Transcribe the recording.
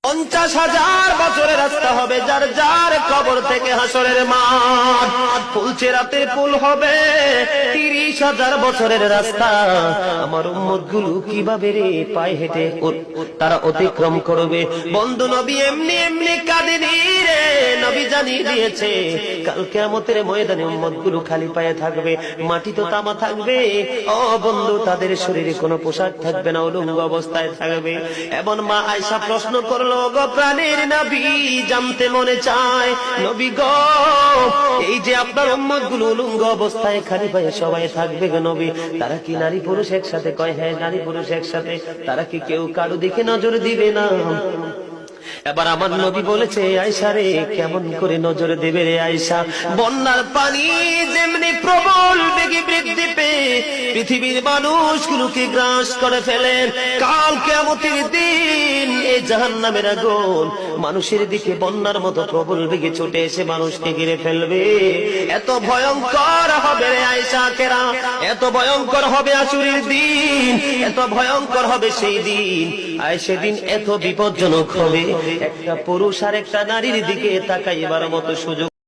50,000 বছরের রাস্তা হবে, যার যার কবর থেকে হাসরের মাঠ। ফুলচেরাতে পুল হবে 30,000 বছরের রাস্তা। আমার উম্মত গুলো কিভাবে রে পায়ে হেঁটে তারা অতিক্রম করবে? বন্ধু নবী এমনি এমনি কাঁদেনি রে, নবী জানিয়ে দিয়েছে কাল কিয়ামতের ময়দানে উম্মত গুলো খালি পায়ে থাকবে, মাটি তো তামা থাকবে। ও বন্ধু, তাদের শরীরে কোনো পোশাক থাকবে না, উলঙ্গ অবস্থায় থাকবে। এবং মা আয়েশা প্রশ্ন করলো, গো প্রাণের নবী, জানতে মনে চায় নবী গো, এই যে আপনার উম্মত গুলো উলঙ্গ অবস্থায় খালি পায়ে সবাই থাকবে গো নবী, তারা কি নারী পুরুষ একসাথে? কয় হ্যাঁ, নারী পুরুষ একসাথে। তারা কি কেউ কারো দিকে নজর দিবে না? এবার আমার নবী বলেছে, আয়েশা রে, কেমন করে নজর দেবে রে আয়েশা? বন্যার পানি যেমনি প্রবল বেগে বৃদ্ধি পেয়ে পৃথিবীর মানুষগুলোকে গ্রাস করে ফেলে, কাল কিয়ামতের দিন এই জাহান্নামের আগুন মানুষের দিকে বন্যার মতো প্রবল বেগে ছুটে এসে মানুষকে ঘিরে ফেলবে। এত ভয়ঙ্কর হবে রে আয়েশা কেরা, এত ভয়ঙ্কর হবে আসরের দিন, এত ভয়ঙ্কর হবে সেই দিন। আর সেদিন এত বিপজ্জনক হবে, একটা পুরুষ আর একটা নারীর দিকে তাকাইবার মতো সুযোগ